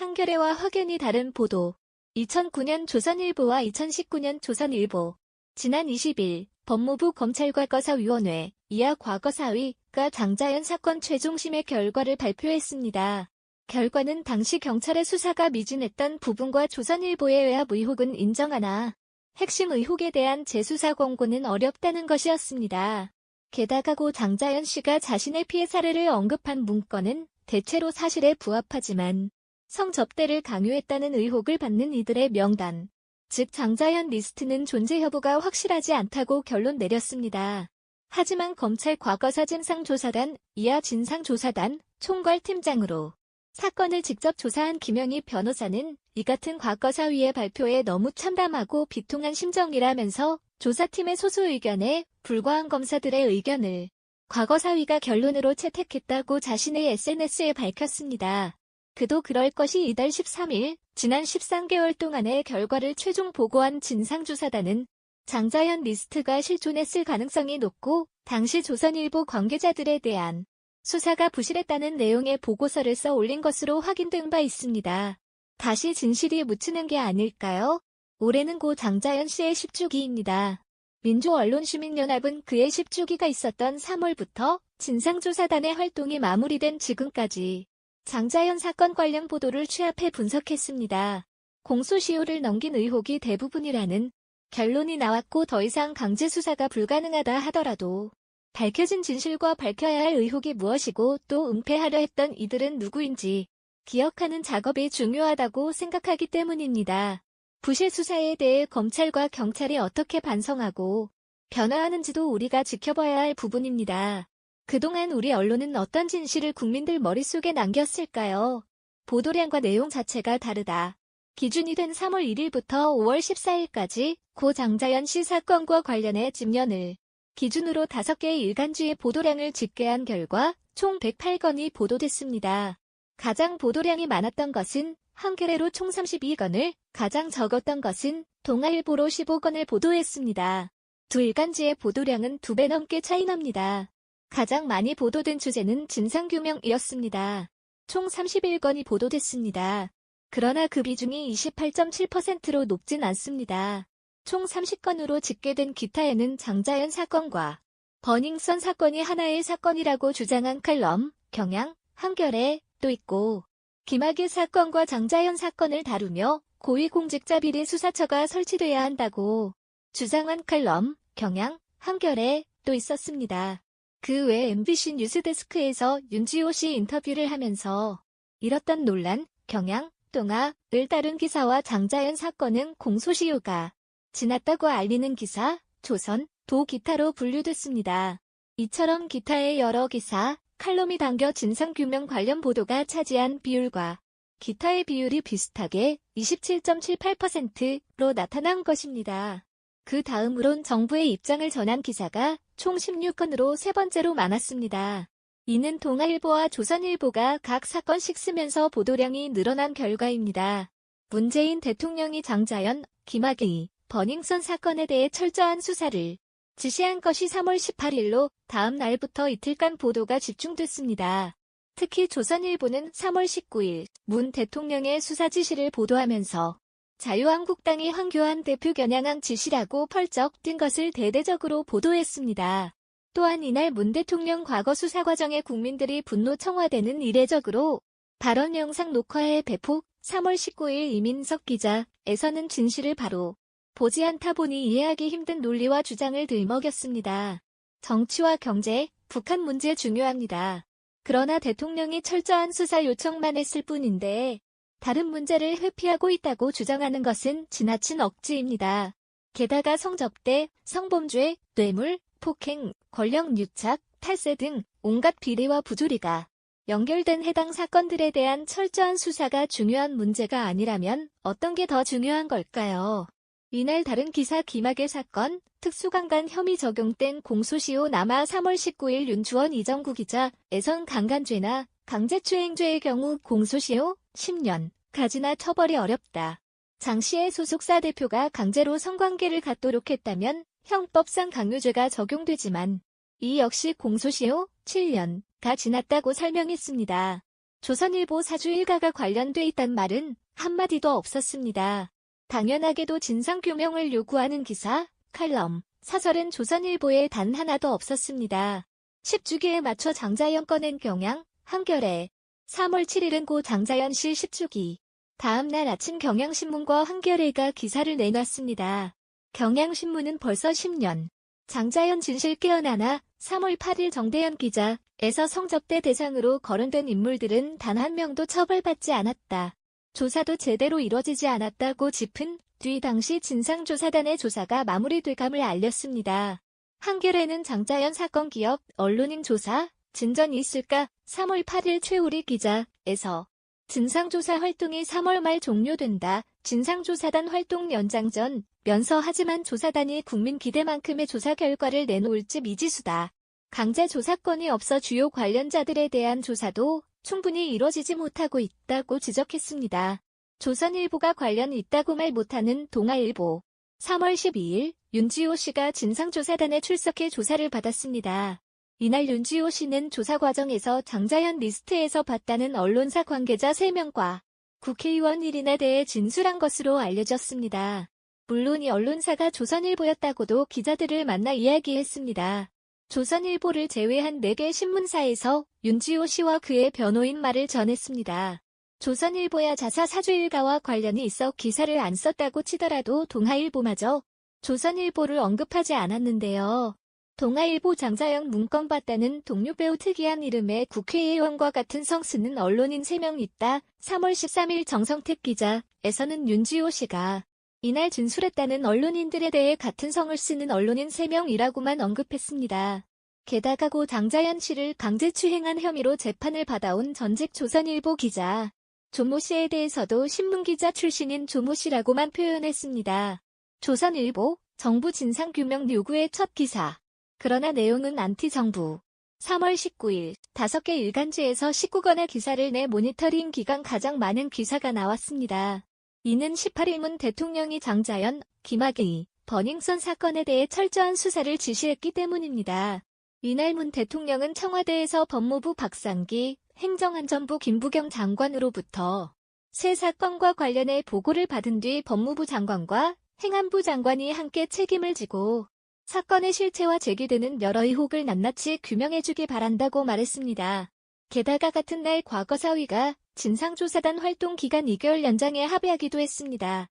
한겨레와 확연히 다른 보도. 2009년 조선일보와 2019년 조선일보. 지난 20일 법무부 검찰과거사위원회 이하 과거사위가 장자연 사건 최종심의 결과를 발표했습니다. 결과는 당시 경찰의 수사가 미진했던 부분과 조선일보의 외압 의혹은 인정하나 핵심 의혹에 대한 재수사 권고는 어렵다는 것이었습니다. 게다가 고 장자연 씨가 자신의 피해 사례를 언급한 문건은 대체로 사실에 부합하지만 성접대를 강요했다는 의혹을 받는 이들의 명단, 즉 장자연 리스트는 존재 여부가 확실하지 않다고 결론 내렸습니다. 하지만 검찰 과거사 진상조사단 이하 진상조사단 총괄팀장으로 사건을 직접 조사한 김영희 변호사는 이 같은 과거사위의 발표에 너무 참담하고 비통한 심정이라면서 조사팀의 소수 의견에 불과한 검사들의 의견을 과거사위가 결론으로 채택했다고 자신의 SNS에 밝혔습니다. 그도 그럴 것이 이달 13일, 지난 13개월 동안의 결과를 최종 보고한 진상조사단은 장자연 리스트가 실존했을 가능성이 높고 당시 조선일보 관계자들에 대한 수사가 부실했다는 내용의 보고서를 써 올린 것으로 확인된 바 있습니다. 다시 진실이 묻히는 게 아닐까요? 올해는 고 장자연 씨의 10주기입니다. 민주언론시민연합은 그의 10주기가 있었던 3월부터 진상조사단의 활동이 마무리된 지금까지 장자연 사건 관련 보도를 취합해 분석했습니다. 공소시효를 넘긴 의혹이 대부분이라는 결론이 나왔고 더 이상 강제 수사가 불가능하다 하더라도 밝혀진 진실과 밝혀야 할 의혹이 무엇이고 또 은폐하려 했던 이들은 누구인지 기억하는 작업이 중요하다고 생각하기 때문입니다. 부실 수사에 대해 검찰과 경찰이 어떻게 반성하고 변화하는지도 우리가 지켜봐야 할 부분입니다. 그동안 우리 언론은 어떤 진실을 국민들 머릿속에 남겼을까요? 보도량과 내용 자체가 다르다. 기준이 된 3월 1일부터 5월 14일까지 고 장자연 씨 사건과 관련해 집년을 기준으로 5개의 일간지의 보도량을 집계한 결과 총 108건이 보도됐습니다. 가장 보도량이 많았던 것은 한겨레로 총 32건을, 가장 적었던 것은 동아일보로 15건을 보도했습니다. 두 일간지의 보도량은 2배 넘게 차이납니다. 가장 많이 보도된 주제는 진상규명이었습니다. 총 31건이 보도됐습니다. 그러나 그 비중이 28.7%로 높진 않습니다. 총 30건으로 집계된 기타에는 장자연 사건과 버닝썬 사건이 하나의 사건이라고 주장한 칼럼, 경향, 한겨레도 있고 김학의 사건과 장자연 사건을 다루며 고위공직자 비리 수사처가 설치돼야 한다고 주장한 칼럼, 경향, 한겨레도 있었습니다. 그 외 MBC 뉴스데스크에서 윤지호 씨 인터뷰를 하면서 잃었던 논란, 경향, 동아을 다룬 기사와 장자연 사건은 공소시효가 지났다고 알리는 기사, 조선, 도 기타로 분류됐습니다. 이처럼 기타의 여러 기사, 칼럼이 담겨 진상규명 관련 보도가 차지한 비율과 기타의 비율이 비슷하게 27.78%로 나타난 것입니다. 그 다음으론 정부의 입장을 전한 기사가 총 16건으로 세 번째로 많았습니다. 이는 동아일보와 조선일보가 각 사건씩 쓰면서 보도량이 늘어난 결과입니다. 문재인 대통령이 장자연, 김학의, 버닝썬 사건에 대해 철저한 수사를 지시한 것이 3월 18일로 다음 날부터 이틀간 보도가 집중됐습니다. 특히 조선일보는 3월 19일 문 대통령의 수사 지시를 보도하면서 자유한국당이 황교안 대표 겨냥한 지시라고 펄쩍 뛴 것을 대대적으로 보도했습니다. 또한 이날 문 대통령 과거 수사 과정에 국민들이 분노 청와대는 이례적으로 발언 영상 녹화해 배폭. 3월 19일 이민석 기자에서는 진실을 바로 보지 않다 보니 이해하기 힘든 논리와 주장을 들먹였습니다. 정치와 경제, 북한 문제 중요합니다. 그러나 대통령이 철저한 수사 요청만 했을 뿐인데 다른 문제를 회피하고 있다고 주장하는 것은 지나친 억지입니다. 게다가 성접대, 성범죄, 뇌물, 폭행, 권력 유착, 탈세 등 온갖 비리와 부조리가 연결된 해당 사건들에 대한 철저한 수사가 중요한 문제가 아니라면 어떤 게 더 중요한 걸까요? 이날 다른 기사 김학의 사건, 특수강간 혐의 적용된 공소시효 남아 3월 19일 윤주원 이정구 기자에선 강간죄나 강제추행죄의 경우 공소시효 10년까지나 처벌이 어렵다. 장 씨의 소속사 대표가 강제로 성관계를 갖도록 했다면 형법상 강요죄가 적용되지만 이 역시 공소시효 7년가 지났다고 설명했습니다. 조선일보 사주 일가가 관련돼 있단 말은 한마디도 없었습니다. 당연하게도 진상규명을 요구하는 기사, 칼럼, 사설은 조선일보에 단 하나도 없었습니다. 10주기에 맞춰 장자연 꺼낸 경향, 한겨레. 3월 7일은 고 장자연 씨 10주기. 다음 날 아침 경향신문과 한겨레가 기사를 내놨습니다. 경향신문은 벌써 10년. 장자연 진실 깨어나나 3월 8일 정대현 기자에서 성접대 대상으로 거론된 인물들은 단 한 명도 처벌받지 않았다. 조사도 제대로 이뤄지지 않았다고 짚은 뒤 당시 진상조사단의 조사가 마무리돼감을 알렸습니다. 한겨레는 장자연 사건 기업, 언론인 조사, 진전이 있을까? 3월 8일 최우리 기자에서 진상조사 활동이 3월 말 종료된다. 진상조사단 활동 연장 전 면서 하지만 조사단이 국민 기대만큼의 조사 결과를 내놓을지 미지수다. 강제 조사권이 없어 주요 관련자들에 대한 조사도 충분히 이뤄지지 못하고 있다고 지적했습니다. 조선일보가 관련 있다고 말 못하는 동아일보. 3월 12일 윤지호 씨가 진상조사단에 출석해 조사를 받았습니다. 이날 윤지호 씨는 조사 과정에서 장자연 리스트에서 봤다는 언론사 관계자 3명과 국회의원 1인에 대해 진술한 것으로 알려졌습니다. 물론 이 언론사가 조선일보였다고도 기자들을 만나 이야기했습니다. 조선일보를 제외한 4개 신문사에서 윤지호 씨와 그의 변호인 말을 전했습니다. 조선일보야 자사 사주 일가와 관련이 있어 기사를 안 썼다고 치더라도 동아일보마저 조선일보를 언급하지 않았는데요. 동아일보 장자연 문건 봤다는 동료 배우 특이한 이름의 국회의원과 같은 성 쓰는 언론인 3명 있다. 3월 13일 정성택 기자에서는 윤지호 씨가 이날 진술했다는 언론인들에 대해 같은 성을 쓰는 언론인 3명이라고만 언급했습니다. 게다가 고 장자연 씨를 강제추행한 혐의로 재판을 받아온 전직 조선일보 기자 조모 씨에 대해서도 신문기자 출신인 조모 씨라고만 표현했습니다. 조선일보, 정부 진상규명 요구의 첫 기사. 그러나 내용은 안티정부. 3월 19일 5개 일간지에서 19건의 기사를 내 모니터링 기간 가장 많은 기사가 나왔습니다. 이는 18일 문 대통령이 장자연, 김학의, 버닝썬 사건에 대해 철저한 수사를 지시했기 때문입니다. 이날 문 대통령은 청와대에서 법무부 박상기, 행정안전부 김부겸 장관으로부터 세 사건과 관련해 보고를 받은 뒤 법무부 장관과 행안부 장관이 함께 책임을 지고 사건의 실체와 제기되는 여러 의혹을 낱낱이 규명해주길 바란다고 말했습니다. 게다가 같은 날 과거사위가 진상조사단 활동 기간 2개월 연장에 합의하기도 했습니다.